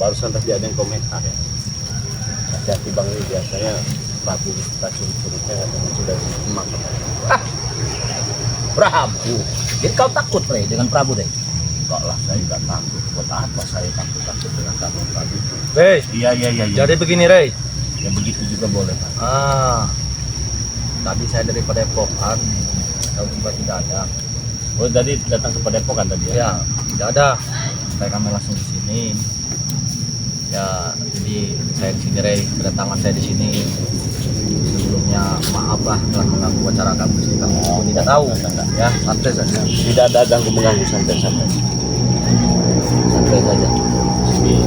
barusan tadi ada yang komentar ya. Hati-hati Bang, ini biasanya Prabu kita curi-curinya katanya sudah dimakan. Prabu. Jadi kau takut Rey dengan Prabu Rey? Enggak lah, saya nggak takut. Buat apa saya takut dengan kamu Prabu? Rey, Iya. jadi begini Rey. Ya begitu juga boleh Pak. Tadi saya dari Padepokan, tiba tidak ada. Oh, tadi datang ke Padepokan tadi ya? Ya, tidak ada. Saya kami langsung di sini. Ya, jadi saya di sini Rey, kedatangan saya di sini. Sebelumnya maaf lah telah mengganggu acara kamu sih, kamu pun tidak tahu. Enggak. Ya, santai saja. Tidak ada ganggu mengganggu, santai saja.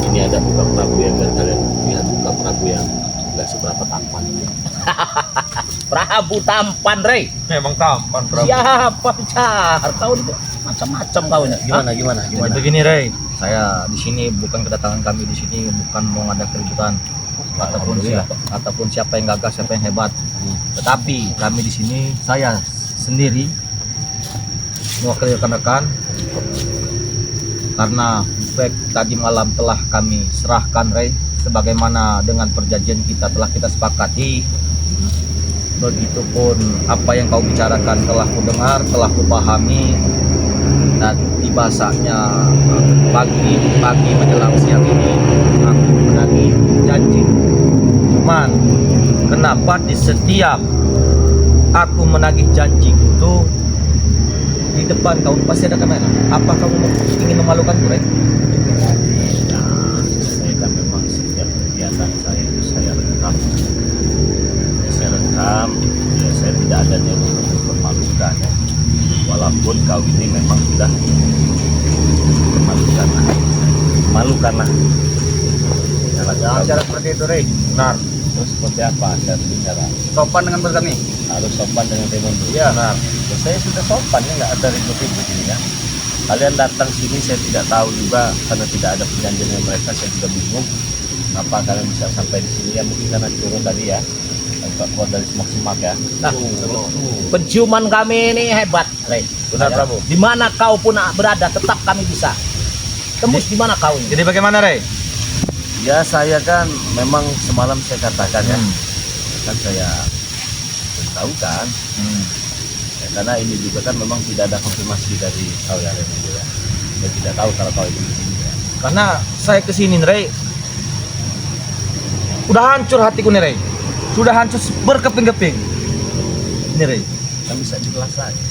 Ini ada muka Prabu yang biar kalian lihat muka Prabu yang nggak seberapa tampan ini. Prabu tampan Rey. Memang tampan Prabu. Siapa bicara? Kau ini macam-macam kau ini. Gimana? Jadi begini Rey, saya di sini bukan kedatangan kami di sini bukan mau ada keributan ataupun siapa yang gagah, siapa yang hebat. Tetapi kami di sini saya sendiri mewakili rekan-rekan karena baik tadi malam telah kami serahkan Rey sebagaimana dengan perjanjian kita telah kita sepakati. Begitupun apa yang kau bicarakan telah ku dengar, telah ku pahami. Dan tiba saatnya pagi menjelang siang ini aku menagih janji. Cuman kenapa di setiap aku menagih janji itu di depan kau pasti ada kamera? Apa kamu ingin memalukan Rey? Saya kan memang setiap kegiatan saya itu saya rekam. Ya, saya tidak ada niat untuk mempermalukan ya. Walaupun kau ini memang sudah malukan lah. Jangan cara seperti itu Rey. Benar. Terus seperti apa saya bicara? Sopan dengan berkami. Harus sopan dengan Raimundo. Iya. Benar. Ya, saya sudah sopan ya, nggak ada ribut-ribut ini ya. Kalian datang sini saya tidak tahu juga karena tidak ada perjanjian dengan mereka, saya juga bingung. Kenapa kalian bisa sampai di sini ya? Mungkin karena turun tadi ya. Keluar dari semak-semak ya. Nah, penciuman kami ini hebat Rey. Benar Prabu. Di mana kau pun berada tetap kami bisa tembus. Di mana kau ini? Jadi bagaimana Rey? Ya saya kan memang semalam saya katakan ya, kan saya tahu kan, ya, karena ini juga kan memang tidak ada konfirmasi dari kau ya Raimundo ya. Saya tidak tahu kalau kau itu di sini ya. Karena saya kesini Rey, udah hancur hatiku nih Rey, sudah hancur berkeping-keping. Ini Rey, Kan bisa jelas aja.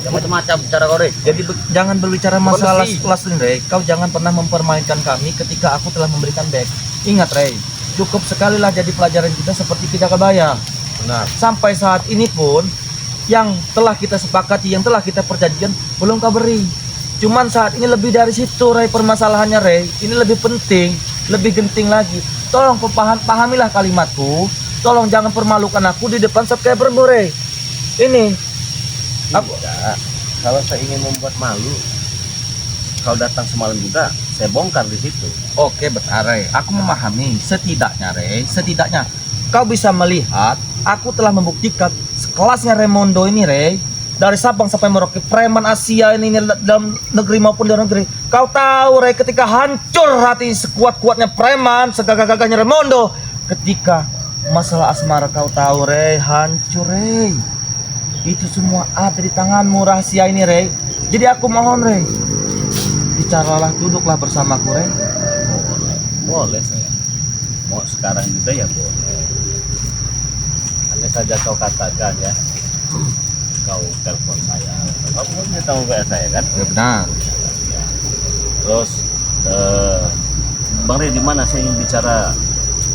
Macam-macam bicara kau Rey. jadi jangan berbicara masalah Kondisi. kelas ini Rey. Kau jangan pernah mempermainkan kami ketika aku telah memberikan back. Ingat Rey, cukup sekali lah jadi pelajaran kita seperti kita kebaya. Benar. Sampai saat ini pun yang telah kita sepakati, yang telah kita perjanjian belum kau beri. Cuman saat ini lebih dari situ Rey permasalahannya Rey. Ini lebih penting, lebih genting lagi. Tolong pahamilah kalimatku. Tolong jangan permalukan aku di depan subscribermu Rey. Ini aku Tidak. Kalau saya ingin membuat malu, kau datang semalam juga, saya bongkar di situ. oke benar Rey. Aku memahami. Setidaknya Rey, setidaknya kau bisa melihat aku telah membuktikan sekelasnya Raimundo ini Rey. Dari Sabang sampai Merauke, preman Asia ini dalam negeri maupun luar negeri. Kau tahu Rey, ketika hancur hati sekuat-kuatnya preman, segagah-gagahnya Raimundo, ketika masalah asmara kau tahu Rey, hancur Rey. Itu semua ada di tanganmu rahasia ini Rey. Jadi aku mohon Rey, bicaralah, duduklah bersamaku Rey. Boleh saya. Mau sekarang juga ya boleh. Hanya saja kau katakan ya, kau telepon saya. Kau punya tahu WA saya kan? Ya benar. Ya. Terus Bang Rey di mana saya ingin bicara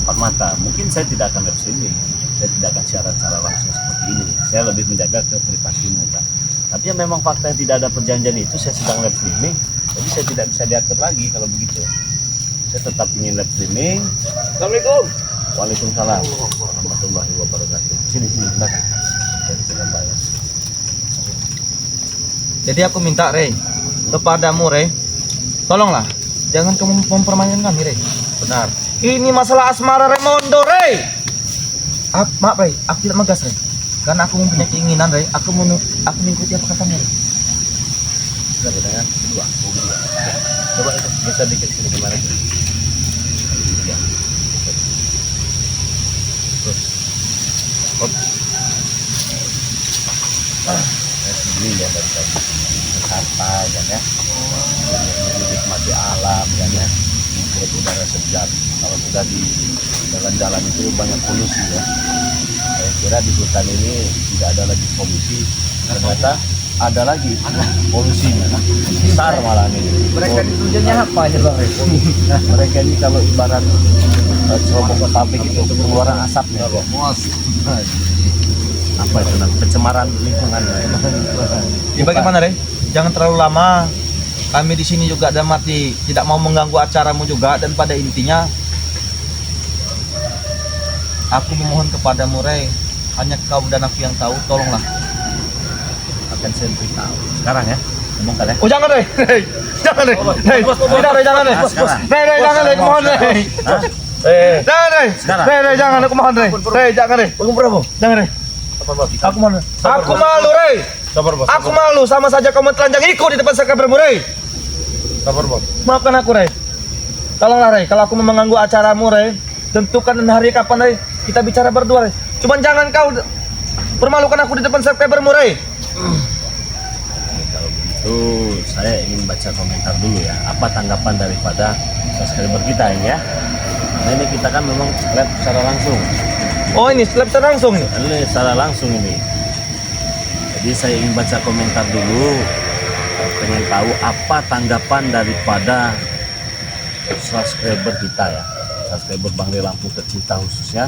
empat mata? Mungkin saya tidak akan live streaming. Saya tidak akan siaran secara langsung seperti ini. Saya lebih menjaga ke privasimu kan. Tapi ya memang fakta yang tidak ada perjanjian itu, saya sedang live streaming, jadi saya tidak bisa diatur lagi kalau begitu. Saya tetap ingin live streaming. Assalamualaikum. Waalaikumsalam warahmatullahi wabarakatuh. Sini belakang. Jadi jangan bayar. Jadi aku minta Rey, kepadamu Rey, tolonglah jangan kamu mempermainkan kami Rey. Benar. Ini masalah asmara Raimundo Rey. Maaf Rey, aku tidak megas Rey. Karena aku mempunyai keinginan Rey, aku mengikuti apa katamu Rey. Sudah pertanyaan kedua. Coba itu. Bisa dikit sini kemarin. Ya. Terus. Hop. Saya sendiri ya dari tadi santai kan ya. Menikmati alam kan ya. Menghirup udara segar. Kalau sudah di jalan-jalan itu banyak polusi ya. Saya kira di hutan ini tidak ada lagi polusi. Ternyata ada lagi polusinya. Besar malah ini. Mereka di tujuannya apa ya Bang? Mereka ini kalau ibarat cerobong ke pabrik itu keluaran asapnya ya. Apa itu namanya? Pencemaran lingkungan. Ya bagaimana Rey? Jangan terlalu lama. Kami di sini juga ada mati, tidak mau mengganggu acaramu juga, dan pada intinya aku memohon kepadamu Rey, hanya kau dan aku yang tahu, tolonglah. Akan saya beritahu. Sekarang ya. Ngomongkan ya. Oh jangan Rey, jangan Rey, tidak Rey, jangan Rey, Nah, sekarang. Rey, jangan Rey, mohon Rey, Hah? jangan Rey, Sekarang. Rey, jangan, aku mohon Rey, jangan Rey, jangan Rey, aku mohon, aku malu Rey, Sabar bos. aku malu, sama saja kamu telanjang ikut di depan subscribermu Rey. Sabar bos. Maafkan aku Rey, tolonglah Rey, kalau aku mengganggu acaramu Rey, tentukan hari kapan Rey, kita bicara berdua Rey, cuman jangan kau permalukan aku di depan subscribermu Rey. Kalau begitu saya ingin baca komentar dulu ya. Apa tanggapan daripada subscriber kita ini ya? Nah, ini kita kan memang live secara langsung. Oh ini live secara langsung nih. Ini secara langsung ini. Jadi saya ingin baca komentar dulu. Pengen tahu apa tanggapan daripada subscriber kita ya. Subscriber Bang Ray Lampung tercinta khususnya.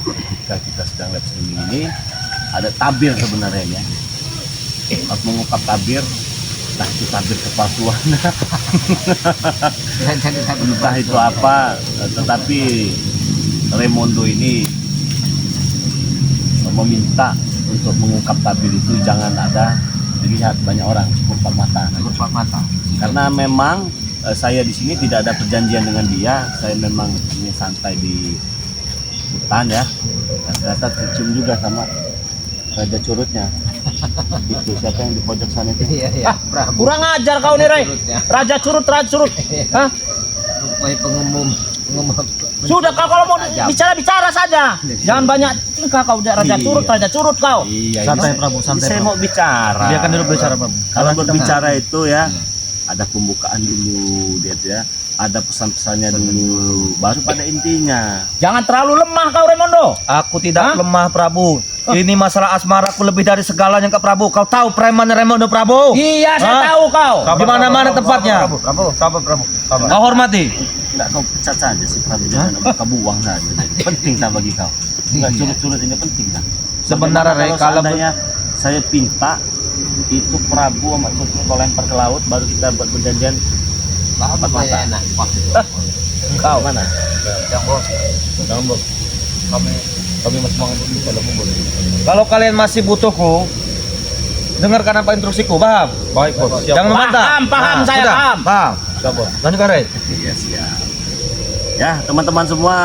Ketika kita sedang live streaming ini ada tabir sebenarnya ya. Harus mengungkap tabir, entah itu tabir kepalsuan, entah itu apa, tetapi Raymondo ini meminta untuk mengungkap tabir itu jangan ada dilihat banyak orang, cukup empat mata. Karena memang saya di sini tidak ada perjanjian dengan dia, saya memang ini santai di hutan ya, dan ternyata tercium juga sama raja curutnya. Itu siapa yang di pojok sana itu? Iya. Kurang ajar kau nih Rey. Raja curut. Hah? Pengumum. Sudah kau kalau mau bicara saja. Jangan banyak tingkah kau udah raja curut kau. Iya, Santai ini- Prabu, ini santai, saya Prabu. mau bicara. Dia kan dulu bicara Prabu. Kalau berbicara itu ya ada pembukaan dulu dia ya. Ada pesan-pesannya dulu, baru pada intinya. Jangan terlalu lemah kau Raymondo. Aku tidak Hah? lemah Prabu. Ini masalah asmaraku lebih dari segalanya ke Prabu. Kau tahu preman Raymondo Prabu? Iya, saya Hah? tahu kau. Di mana-mana tempatnya. Sabar. Kau hormati. Enggak kau pecat saja sih Prabu, jangan kau buang saja. Penting tak bagi kau. Enggak curut-curut ini penting tak. Sebenarnya, Rey, kalau seandainya saya pinta itu Prabu sama curut kau lempar ke laut, baru kita buat perjanjian. Apa ya enak? Kau mana? Jangan bos. Kami masih mau di dalam kubur. Kalau kalian masih butuhku, dengarkan apa instruksiku, paham? Baik bos. Jangan membantah. Paham, saya sudah, paham. Paham. Siap bos. Lanjutkan Rey. Iya siap. Ya teman-teman semua,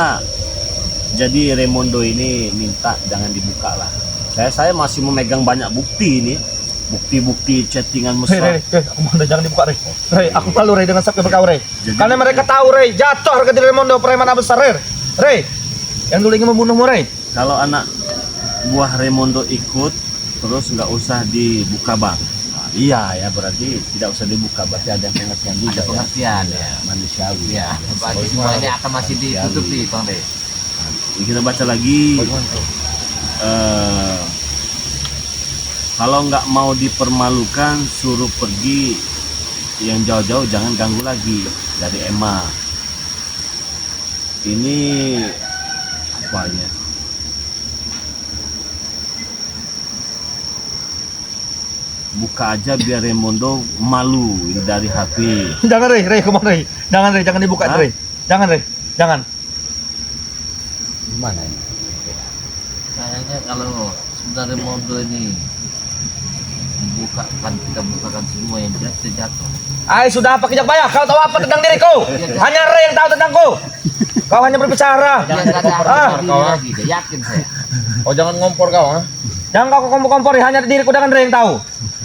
jadi Raymondo ini minta jangan dibuka lah. Saya masih memegang banyak bukti ini, bukti-bukti chattingan mesra. Aku mohon Rey, jangan dibuka Rey. Rey, aku malu Rey dengan subscriber kau Rey. Jadi- Karena mereka tahu Rey, jatuh harga diri Raymondo preman besar Rey. Rey, yang dulu ingin membunuhmu Rey. Kalau anak buah Raymondo ikut, terus nggak usah dibuka bang. Nah, iya ya berarti tidak usah dibuka, berarti ada pengertian juga Ada pengertian ya. manusiawi. Ya, bagi semuanya akan masih ditutupi Bang Rey. Ini kita baca lagi. Kalau nggak mau dipermalukan, suruh pergi yang jauh-jauh, jangan ganggu lagi. Dari Emma. Ini apa ya? Buka aja biar Raymondo malu. Ini dari HP. Jangan Rey, aku mohon Rey. Jangan Rey, jangan dibuka Hah? Rey. Jangan Rey, jangan. Gimana ini? Kayaknya kalau sebenarnya Mondo ini kita bukakan semua yang jatuh. Ay, sudah apa kejak bayar? Kau tahu apa tentang diriku? Hanya Rey yang tahu tentangku. Kau hanya berbicara. Dia nggak ada Ah. harga diri lagi, dia yakin saya. Oh, jangan ngompor kau, ha? Jangan kau kompor-kompor, hanya diriku dengan Rey yang tahu.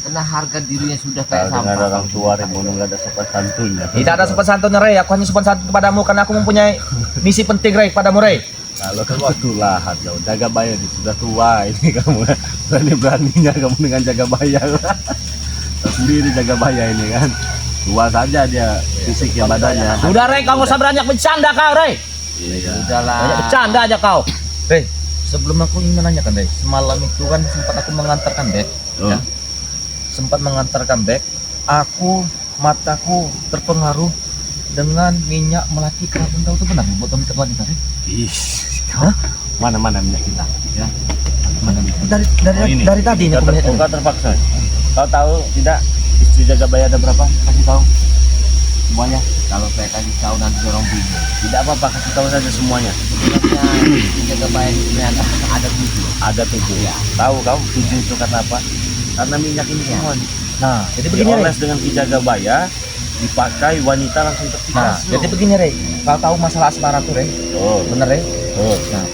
Karena harga dirinya sudah Kalau kayak dengan sampah. orang tua Remondo nggak ada sopan santunnya. Tidak ada sopan santunnya Rey, aku hanya sopan santun kepadamu karena aku mempunyai misi penting Rey padamu Rey. Kalau kamu itulah jauh jaga bayar sudah tua ini kamu berani-beraninya kamu dengan jaga bayar. Tahu sendiri jaga bayar ini kan. Tua saja dia fisiknya badannya. Udah Rey, kau nggak usah banyak bercanda kau Rey. Iya. Udahlah. Banyak bercanda aja kau. Rey, sebelum aku ingin menanyakan Rey, semalam itu kan sempat aku mengantarkan beg, Oh. ya. Sempat mengantarkan beg, mataku terpengaruh dengan minyak melati keraton. Tahu itu benar buat minyak wanita Rey? Ih, mana-mana minyak kita ya. Mana minyak? Dari tadi ini aku melihat. Kau terpaksa. Kau tahu tidak istri jaga bayar ada berapa? Kasih tahu semuanya. Kalau saya kasih tahu nanti orang bingung. Tidak apa-apa, kasih tahu saja semuanya. Sebenarnya jaga bayar ini ada 7. Ada 7 ya. Tahu kau 7 itu karena apa? Karena minyak ini semua. Nah, jadi begini Rey. Dioles dengan Kijaga Bayar, dipakai wanita langsung Nah, terpikas. jadi begini Rey. Kau tahu masalah asmara tuh Rey? Oh, Bener Rey? oh. Nah,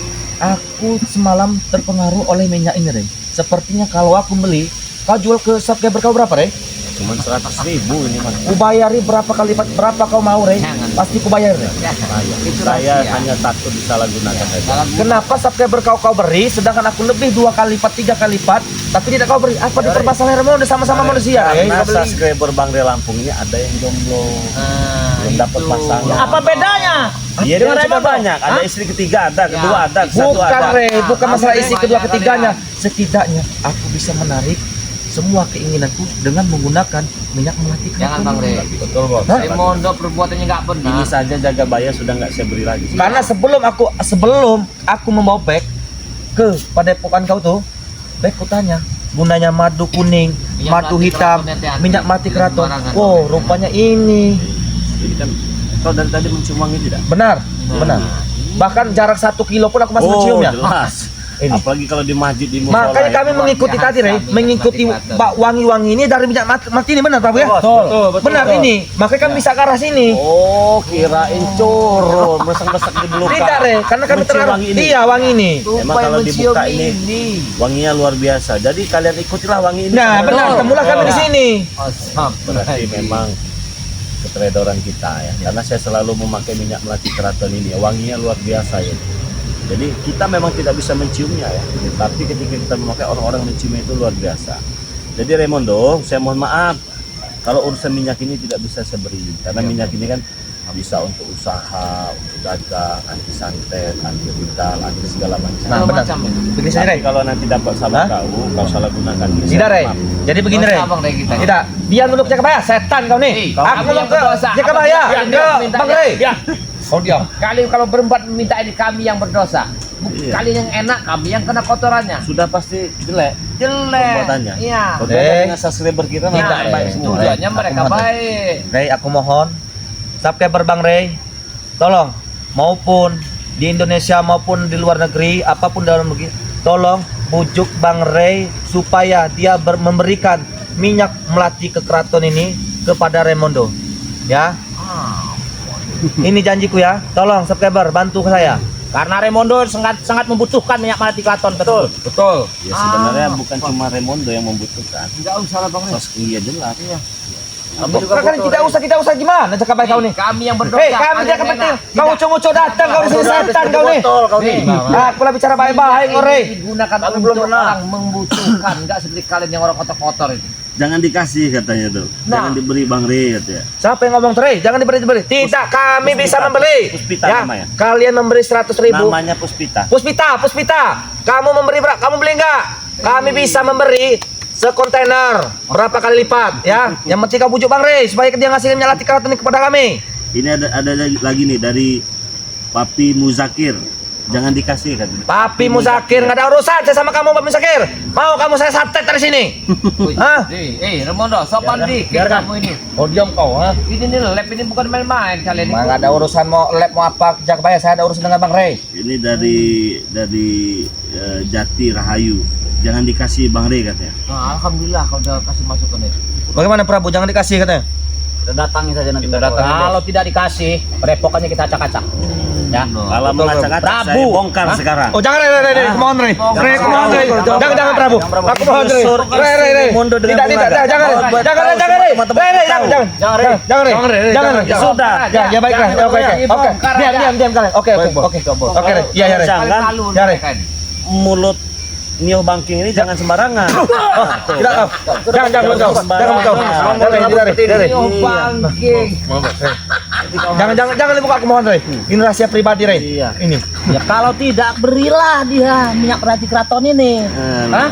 aku semalam terpengaruh oleh minyak ini Rey. Sepertinya kalau aku beli, kau jual ke subscriber kau berapa Rey? Cuman 100.000 ini mas. Ku bayari berapa kali lipat, berapa kau mau Rey? Jangan. Pasti ku bayar Rey. Itu Saya rahasia. hanya takut disalahgunakan saja. Kalau Kenapa subscriber kau beri, sedangkan aku lebih 2 kali lipat, 3 kali lipat, tapi tidak kau beri? Apa dipermasalahan Rey? Udah sama-sama manusia Rey. Karena Kau beli. subscriber Bang Re Lampung ini ada yang jomblo. Belum dapat pasangan. Apa bedanya? Iya, Dengan dia sudah Remondo? banyak. Ada Hah? istri ketiga ada, kedua ada, satu Bukan ada. Rey, bukan masalah isi kedua Banyak ketiganya. kalian. Setidaknya aku bisa menarik semua keinginanku dengan menggunakan minyak melati Jangan Bang Re. Betul bos. Hah? Remondo perbuatannya nggak Ini benar. saja jaga bayar sudah nggak saya beri lagi. Karena sebelum aku membawa bag ke padepokan kau tuh, bagku tanya gunanya madu kuning, Minyak madu mati hitam, keraton, hati-hati. minyak mati keraton. Sembarangan. Oh, rupanya ini. Jadi kan kau dari tadi mencium wangi tidak? Benar, benar. Bahkan jarak 1 kilo pun aku masih menciumnya. Jelas. Ini. Apalagi kalau di masjid di musola. Makanya kami luar mengikuti biasa, tadi, Rey, minyak mengikuti mati keraton. wangi-wangi ini dari minyak mati ini benar, Prabu ya? Betul. Benar ini. Makanya kami bisa ke arah sini. Oh, kirain coro, mesak-mesak di belukar. Tidak, Rey, karena kami Mencium terarah. wangi ini. Iya, wangi ini. Emang kalau dibuka ini wanginya luar biasa. Jadi kalian ikutilah wangi ini. Nah, benar, temulah kami di sini. Berarti memang keteredoran kita ya. Karena saya selalu memakai minyak melati keraton ini. Wanginya luar biasa ya. Jadi kita memang tidak bisa menciumnya ya. Tapi ketika kita memakai orang-orang menciumnya itu luar biasa. Jadi Remondo, saya mohon maaf kalau urusan minyak ini tidak bisa saya beri. Karena minyak ini kan bisa untuk usaha, untuk dagang, anti santet, anti rudal, anti segala macam. Nah, benar. Begini saja, Tapi Rey. kalau nanti dapat salah Hah? kau salah gunakan. ini, Tidak, saya Rey. maaf. Jadi begini, Rey. Abang Rey kita. Tidak. Dia nunduk Jakabaya, setan kau nih. Kau Aku yang nunduk ke berdosa. Jakabaya, Abang ke minta Bang dia. Rey. Ya. Kau diam. Kali kalau berempat minta ini kami yang berdosa. Iya. Kali yang enak kami yang kena kotorannya. Sudah pasti jelek Jelek. perbuatannya. Iya. Bagaimana Rey. dengan subscriber kita Tidak, memang Rey. baik semua. Tujuannya Rey. mereka Aku mohon, baik. Rey, aku mohon subscriber Bang Rey, tolong maupun di Indonesia maupun di luar negeri, apapun dalam negeri, tolong bujuk Bang Rey supaya dia memberikan minyak melati ke keraton ini kepada Remondo. Ya. Ini janjiku ya. Tolong subscriber bantu saya. Karena Remondo sangat membutuhkan minyak melati keraton, betul. Betul. Ya sebenarnya bukan cuma Remondo yang membutuhkan. Enggak usah lah Bang Rey. Iya jelas. Kami Kan tidak usah gimana Jakabaya kau nih? Kami yang berdosa. Hei, kami tidak kepenting. Kau ucuk-ucuk datang kau di sini setan kau nih. Kau nih. Aku lah bicara baik-baik kau Rey. Digunakan Kami untuk belum pernah. orang membutuhkan, enggak seperti kalian yang orang kotor-kotor itu. Jangan dikasih katanya tuh. Jangan diberi Bang Rey katanya. Siapa yang ngomong Rey? Jangan diberi. Tidak, kami bisa membeli. Puspita Ya, namanya. kalian memberi 100.000. Namanya Puspita. Puspita. Kamu memberi berapa? Kamu beli enggak? Kami bisa memberi sekontainer berapa kali lipat ya. Yang penting kau bujuk Bang Rey supaya dia ngasih minyak lati keraton ini kepada kami. Ini ada lagi nih dari Papi Muzakir. Jangan dikasih katanya. Papi Muzakir nggak ada urusan saya sama kamu Papi Muzakir. Mau kamu saya santet dari sini. Hah? Remondo, sopan dikit biarkan. kamu ini. Oh diam kau, ha? Ini nih lab ini bukan main-main kalian ini. Nggak ada urusan mau lab mau apa Jakabaya, saya ada urusan dengan Bang Rey. Ini dari Jati Rahayu. Jangan dikasih Bang Rey katanya. Nah, alhamdulillah kau udah kasih masukan itu. Bagaimana Prabu? Jangan dikasih katanya. Kita datangi saja nanti. Kita datangi, Kalau tidak dikasih, repokannya kita acak-acak. Ya. Kalau Betul, mengacak-acak Prabu. saya bongkar Hah? sekarang. Oh jangan Rey, aku mohon Rey. Rey, aku mohon Rey. Jangan Prabu. Aku mohon Rey. Rey. Mondo dengan Tidak, Bunga. jangan Buat Rey, tahu jangan Rey. teman-teman Rey, tahu. jangan Rey. Jangan Rey. Ya sudah. Ya baiklah. Oke. Diam kalian. Oke. Oke Rey. Iya Rey. Jangan Ya Rey. mulut Nio Bangking ini jangan sembarangan. Tidak tahu. Jangan Rey. Jangan dibuka, aku mohon Rey. Ini rahasia pribadi Rey. Iya. Ini. Ya kalau tidak berilah dia minyak rati keraton ini. Hah?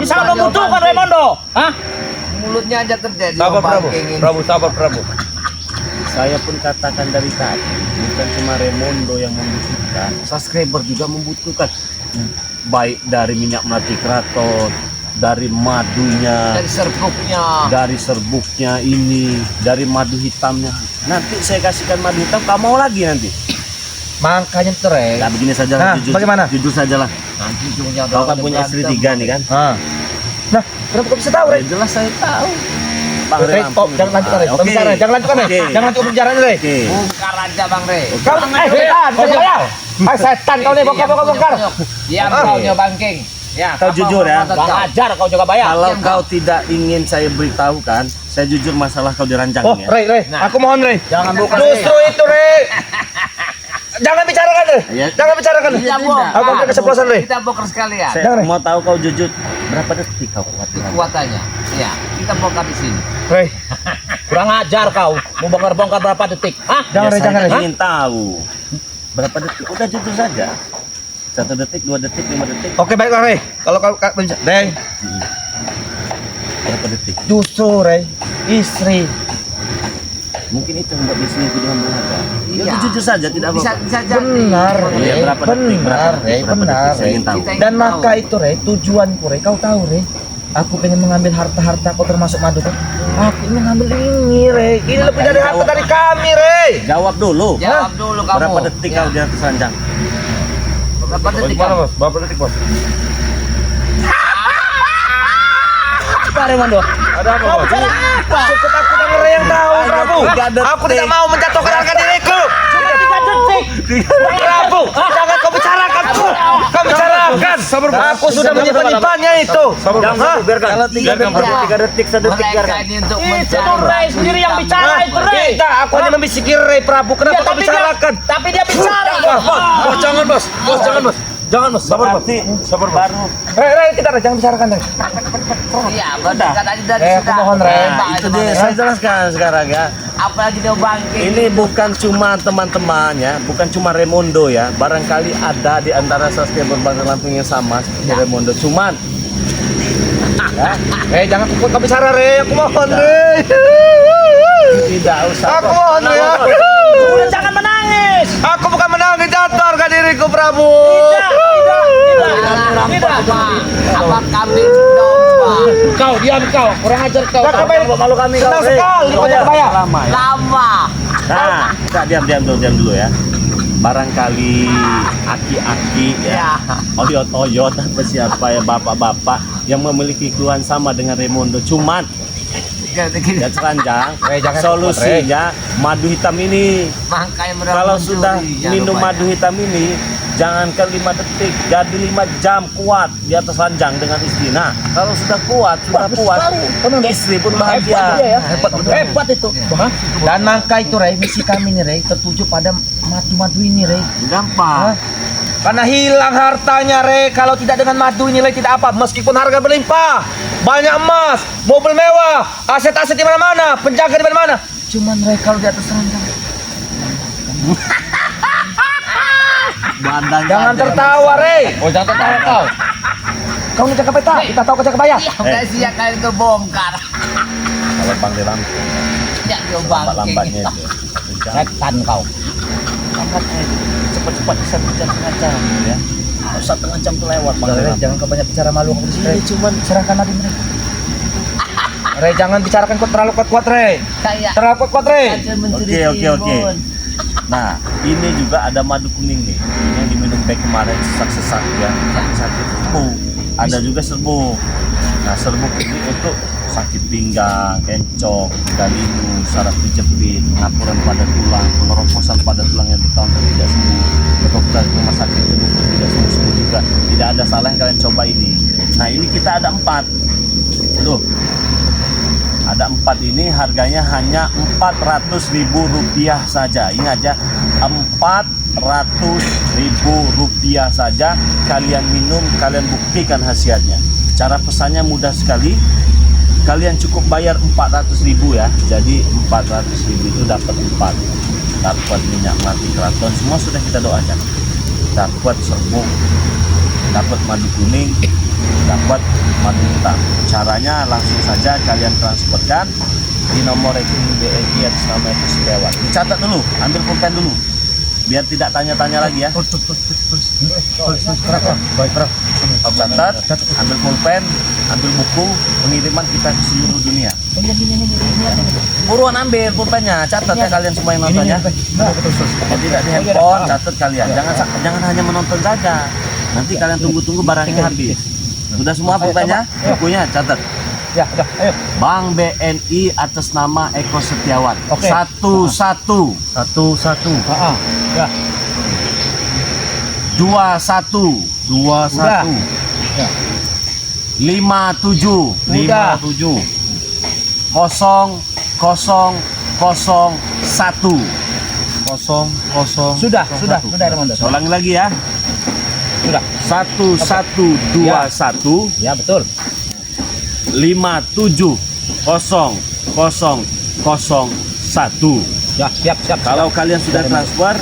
Bisa membutuhkan Raimondo. Hah? Mulutnya aja terjadi. Sabar Om Prabu. Bangking ini. Sabar Prabu. Saya pun katakan dari tadi, bukan cuma Raimondo yang membutuhkan, subscriber juga membutuhkan. Baik dari minyak melati keraton, dari madunya, Dari serbuknya. dari serbuknya ini, dari madu hitamnya. Nanti saya kasihkan madu hitam, kamu mau lagi nanti? Makanya itu Rey. Nah begini saja Nah, bagaimana? Jujur saja lah. Nanti ujungnya Kau kan udah punya istri berantem. 3 nih kan? Nah, kenapa kau bisa tahu Rey? Ya jelas saya tahu. Bang Rey, Rey, stop, jangan lanjutkan Rey. Oke. Bicara, jangan lanjutkan Rey. Oke. Jangan lanjutkan pembicaraan Rey. Oke. Bongkar aja Bang Rey. Kau setan, kau bayar. Setan kau nih, bongkar. Diam kau Nio Bangking. Ya, Kau apa jujur ya. mau Bang kau? ajar kau juga bayar. Kalau Diam, kau tidak ingin saya beritahukan, saya jujur masalah kau diranjang Oh, ya. Rey, Nah. aku mohon Rey. Jangan buka Justru itu Rey. Jangan bicarakan Rey. Ya. Jangan bicarakan. Kita bongkar. Aku ambil keceplosan Rey. Kita bongkar sekalian. Saya Jangan, Rey. mau tahu kau jujur berapa detik kau kuat dengan Kekuatannya. Ya, kita bongkar di sini. Rey, Kurang ajar kau. Mau bongkar-bongkar berapa detik? Hah? jangan Rey, saya jangan Rey. ingin tahu berapa detik. Udah jujur saja. 1 detik, 2 detik, 5 detik. Oke, baiklah Rey. Kalau kau Rey, Berapa detik? justru Rey, istri. Mungkin itu yang membuat dia selingkuh dengan Bunga. Iya. Ya, jujur saja, tidak Bisa apa-apa. bisa jadi. Benar, Iya, Rey. berapa detik, Benar, Rey. berapa Benar, detik, saya Rey. ingin tahu. Kita- Dan maka itu Rey, tujuanku Rey, kau tahu Rey. Aku pengen mengambil harta-harta kau termasuk madu kan. Aku ingin ngambil ini Rey. Ini lebih dari harta dari kami Rey. Jawab dulu. Jawab dulu kamu. Berapa detik Ya. kau di atas ranjang? Berapa detik kamu? Bos? Berapa detik bos? Apa Raimondo? Ada apa Kau bicara apa? Cukup aku dengar Rey yang tahu Prabu. 3 detik. Aku tidak mau menjatuhkan harga diriku. Cuma 3 detik. Prabu, jangan kau bicarakan. Kau bicarakan. Aku sudah menyimpan-nyimpannya itu. Hah? Biarkan. Kalau 3 detik, 3 detik, 1 detik Mereka biarkan. ini untuk Itu mencari. Ray sendiri yang bicara itu Ray. Tidak, aku hanya membisiki Rey Prabu. Kenapa Ya, kau bicarakan? tapi dia bicara. Bos, jangan bos. Bos, jangan bos. Jangan bos. Sabar bos. Sabar baru. Rey, tidak Rey, jangan bicarakan Rey. Iya, berdekat aja dari Aku mohon, Rey. Nah, itu dia saya jelaskan sekarang ya. Apalagi Nio Bangking. Ini bukan cuma teman-teman ya, bukan cuma Raimondo ya. Barangkali ada di antara subscriber Bang Lampung yang sama seperti Raimondo. Cuman Rey, jangan kau bicara Rey. Aku mohon Rey. tidak usah. Aku mohon Rey. Udah jangan menangis. Aku bukan menangis, jatuh harga diriku Prabu. Apa kami domba? Kau diam kau. Kurang ajar kau. Jangan bayar. Malu kami kau. Senang sekali kau jangan bayar. Lama ya. Lama. Nah, kita diam dulu ya. Barangkali aki-aki ya, oyot-oyot atau siapa ya bapak-bapak yang memiliki keluhan sama dengan Raimondo. Cuman ya seranjang, Rey, jangan solusinya madu hitam ini. Makanya mereka Kalau mencuri, sudah jangan minum lupa madu ya. hitam ini, jangan ke 5 detik, jadi 5 jam kuat di atas ranjang dengan istri. Nah, kalau sudah kuat, sudah puas, istri pun bahagia. Hebat itu. Hah? Dan maka itu Rey, misi kami nih Rey tertuju pada madu-madu ini Rey. Gampang. Karena hilang hartanya Rey. Kalau tidak dengan madu ini Rey tidak apa. Meskipun harga berlimpah, banyak emas, mobil mewah, aset-aset di mana-mana, penjaga di mana-mana. Cuman Rey kalau di atas ranjang. Badannya Jangan aja. tertawa Rey. Oh jangan tertawa kau. Kau ini cakap peta, kita tahu kau cakap bayar. Iya, udah siap kalian itu bongkar. Kalau panggil Lampung, Ya Nio Bangking. lambat-lambatnya itu. Setan kau. Lambat cepat-cepat bisa 1,5 jam ya. 1,5 jam tuh lewat Bang Rey, Lampung. jangan kau banyak bicara malu aku di sini. Ini Rey. cuman Serahkan madu Rey. Rey jangan bicarakan kau terlalu kuat-kuat Rey. Kayak Terlalu kuat-kuat Rey. kacau mencuri Oke. timun. Nah, ini juga ada madu kuning nih yang diminum back kemarin sesak-sesak ya, sakit serbu. Ada juga serbu. Nah, serbuk ini untuk sakit pinggang, encok, galinu, saraf kejepit, pengapuran pada tulang, pengeroposan pada tulang yang bertahun-tahun tidak sembuh, ke dokter rumah sakit ke dokter tidak sembuh juga. Tidak ada salah yang kalian coba ini. Nah ini kita ada 4. Tuh, ada 4 ini harganya hanya Rp400.000 saja. Ingat ya, Rp400.000 saja. Kalian minum, kalian buktikan khasiatnya. Cara pesannya mudah sekali. Kalian cukup bayar 400.000 ya. Jadi 400.000 itu dapat 4. Dapat minyak melati keraton, semua sudah kita doakan. Dapat serbuk, dapat madu kuning, dapat madu hitam. Caranya langsung saja kalian transferkan di nomor rekening BNI atas nama Eko Setiawan. Dicatat dulu, ambil pulpen dulu, biar tidak tanya-tanya lagi ya. Catat, ambil pulpen, ambil buku, pengiriman kita ke seluruh dunia. Buruan ambil pulpennya, catat ya kalian semua yang nontonnya. Kalau tidak di handphone, catat kalian. Jangan hanya menonton saja. Nanti kalian tunggu-tunggu barangnya habis. Sudah semua pulpennya, bukunya catat. Ya, udah, ayo. Bank BNI atas nama Eko Setiawan. Oke. Satu. Ya. 21. Udah. Ya. 57. Udah. 0001. Sudah Raimondo. Saya ulangi lagi ya. Sudah. 1121 Ya, betul. 570001. Ya, siap. Kalau kalian sudah transfer,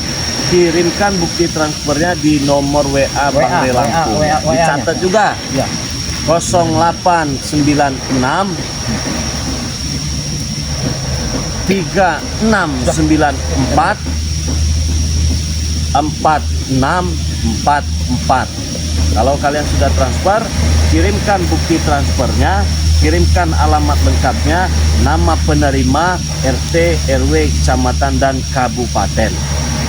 kirimkan bukti transfernya di nomor WA Bang Re Lampung. WA-nya. Dicatat juga. Ya. 0896 3694 4644. Kalau kalian sudah transfer, kirimkan bukti transfernya, kirimkan alamat lengkapnya, nama penerima, RT, RW, kecamatan dan kabupaten.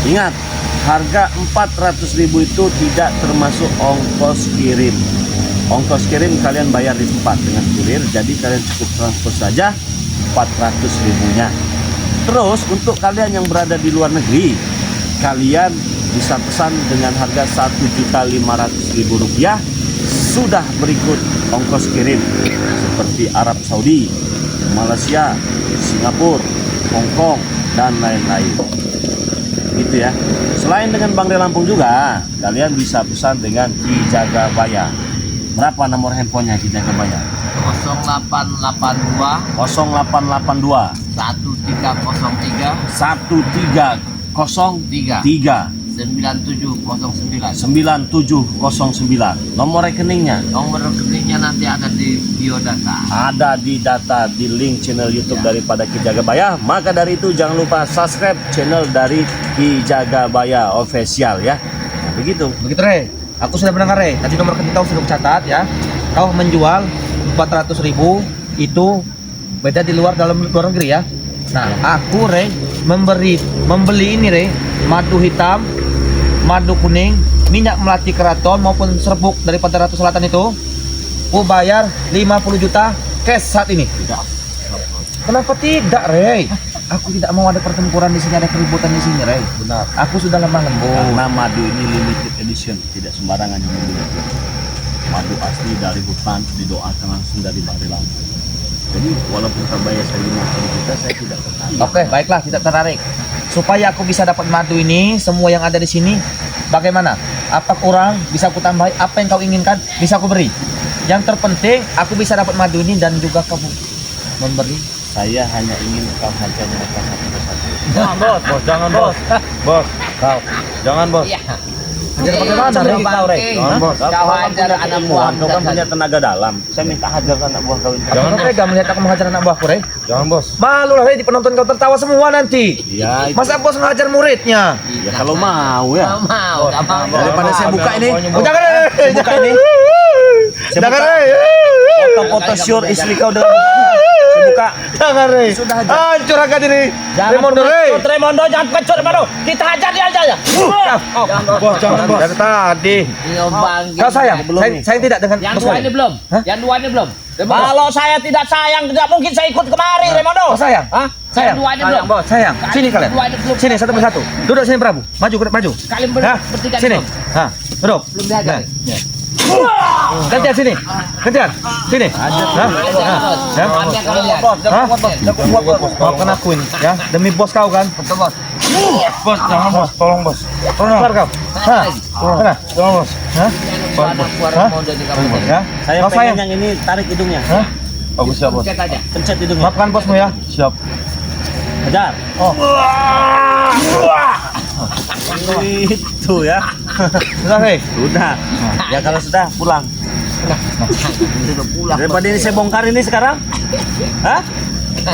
Ingat, harga 400.000 itu tidak termasuk ongkos kirim. Ongkos kirim kalian bayar di tempat dengan kurir, jadi kalian cukup transfer saja 400.000-nya. Terus untuk kalian yang berada di luar negeri, kalian bisa pesan dengan harga Rp1.500.000. Sudah berikut ongkos kirim seperti Arab Saudi, Malaysia, Singapura, Hong Kong dan lain-lain. Gitu ya. Selain dengan Bang Re Lampung juga, kalian bisa pesan dengan Ki Jagabaya. Berapa nomor handphonenya Ki Jagabaya? 0882 0882 1303 1303 9709. 9709. Nomor rekeningnya Nomor rekeningnya nanti ada di biodata. ada di data di link channel YouTube Ya. daripada Ki Jagabaya. Maka dari itu jangan lupa subscribe channel dari Ki Jagabaya official ya. Begitu. Begitu Re, aku sudah mendengar Re. Tadi nomor rekening kau sudah catat ya. Kau menjual 400.000 itu beda di luar negeri ya. Nah, aku Re membeli ini Re, madu hitam, madu kuning, minyak melati keraton maupun serbuk daripada Ratu Selatan itu. Aku bayar 50 juta cash saat ini. Tidak. Kenapa tidak Re? Aku tidak mau ada pertempuran di sini, ada keributan di sini Re. Benar. Aku sudah lemah lembut. Karena madu ini limited edition, tidak sembarangan yang memiliki. Madu asli dari hutan, didoakan langsung dari Bang Re Lampung. Jadi walaupun terbayar saya 50 juta, saya tidak tertarik. Oke, baiklah, tidak tertarik. Supaya aku bisa dapat madu ini, semua yang ada di sini, bagaimana? Apa kurang? Bisa aku tambahin? Apa yang kau inginkan? Bisa aku beri. Yang terpenting, aku bisa dapat madu ini dan juga kamu memberi. Saya hanya ingin kau harganya atas satu persatu. Jangan bos, jangan bos. Bos, kau. Jangan bos. Iya. Hajar bagaimana, Re? Kau, Re. Jangan bos. Kau hajar anak buah. Kau kan punya tenaga dalam. Saya minta hajar anak buah kau ini. Jangan tega melihat aku menghajar anak buahku, Re. Jangan bos. Malu lah, Re, di penonton kau tertawa semua nanti. Ya, itu. Masa bos menghajar muridnya? Ya kalau mau ya. Nggak mau, nggak mau. Daripada saya buka ini. Oh, jangan, Re. Buka ini. Saya Jangan, buka. Re. Foto-foto syur istri kau dengan saya buka. Jangan, Re. Sudah hajar. Hancur harga diri. Raimondo, Re. Raimondo jangan kecut Raimondo. Kita hajar dia aja ya. Bos, jangan, bos. Dari tadi. Ini Bang. Kau sayang, belum nih. saya tidak dengan Yang bos dua kali. ini belum. Hah? Yang dua ini belum. Kalau saya tidak sayang, tidak mungkin saya ikut kemari, Raimondo. Oh, sayang. Hah? Sayang. Dua aja belum. Bos, sayang. Sini kalian. Dua aja belum. Sini satu persatu. Duduk sini Prabu. Maju, maju. Kalian Hah? bertiga Sini. belum. Hah, duduk. Belum diajar. Nah. Gantian sini. Gantian. Sini. Hah? Ya. Kami akan lihat. Hah? Maafkan aku ini ya, demi bos kau kan. Betul, bos. Bos, jangan bos, tolong bos. Keluar kau. Hah? Sana. Tolong bos. Hah? Ada keluar Hah? Raimondo di kampung ini. Ya. Saya Kau pengen sayang. yang ini tarik hidungnya. Hah? Bagus ya bos. Pencet aja. Pencet hidungnya. Maafkan bosmu ya. Siap. Hajar. Oh. Itu ya. Sudah, Rey. Sudah. Ya kalau sudah pulang. Sudah pulang. Daripada ini saya bongkar ini sekarang. Hah?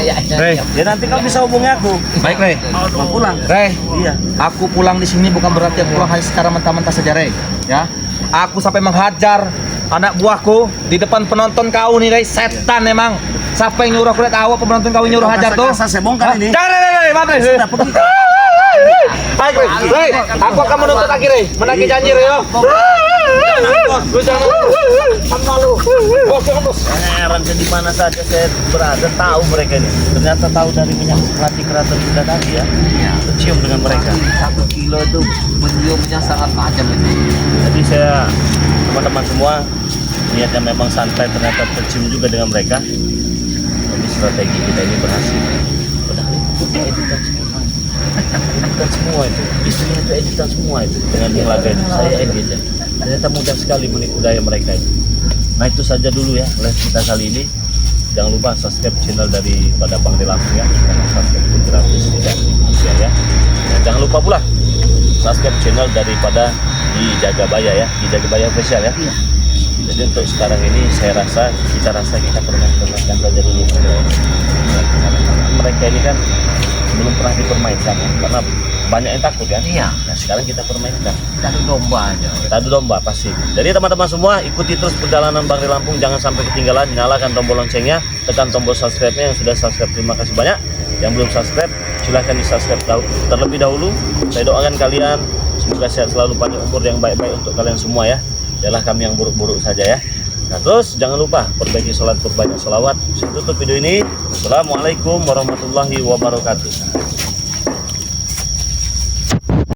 Ya, Rey. Ya nanti kau bisa hubungi aku. Baik, Rey. Mau pulang. Rey, Iya. aku pulang di sini bukan berarti aku pulang hanya secara mentah-mentah saja, Rey. Ya. Aku sampai menghajar anak buahku di depan penonton kau nih, Rey. Setan emang. Siapa yang nyuruh aku lihat awak penonton kau yang nyuruh hajar tuh? Kasar saya bongkar ini. Jangan, Rey, maaf, Rey. Sudah pergi. Baik, Rey. Rey, aku akan menuntut lagi, Rey. Menagih janji, Rey. Yo. Lu jangan. Malu. Bos, jangan, bos. Heran saya di mana saja saya berada tahu mereka ini. Ternyata tahu dari minyak pelatih keraton kita tadi ya. Tercium dengan mereka. 1 kilo itu menyiumnya sangat tajam itu. Jadi saya teman-teman semua niatnya memang santai ternyata tercium juga dengan mereka. Jadi strategi kita ini berhasil. Padahal itu editan semua. Editan semua itu. Istrinya itu editan semua itu. Dengan yang laga itu saya edit ya. Ternyata mudah sekali menipu daya mereka itu. Nah itu saja dulu ya live kita kali ini. Jangan lupa subscribe channel daripada Bang Lampung ya. Karena subscribe itu gratis tidak dibayar ya. Dan jangan lupa pula subscribe channel daripada di Jagabaya ya, di Jagabaya official ya. Jadi untuk sekarang ini saya rasa kita permainkan saja dulu. Mereka ini kan belum pernah dipermainkan ya, karena banyak yang takut kan. Iya. Nah sekarang kita permainkan. Kita adu domba aja. Kita adu domba pasti. Jadi teman-teman semua ikuti terus perjalanan Bang Lampung, jangan sampai ketinggalan. Nyalakan tombol loncengnya, tekan tombol subscribe-nya. Yang sudah subscribe terima kasih banyak. Yang belum subscribe silahkan di subscribe terlebih dahulu. Saya doakan kalian semoga sehat selalu, panjang umur yang baik-baik untuk kalian semua ya. Janganlah kami yang buruk-buruk saja ya. Nah terus jangan lupa perbaiki sholat, perbanyak sholawat. Saya tutup video ini. Assalamualaikum warahmatullahi wabarakatuh.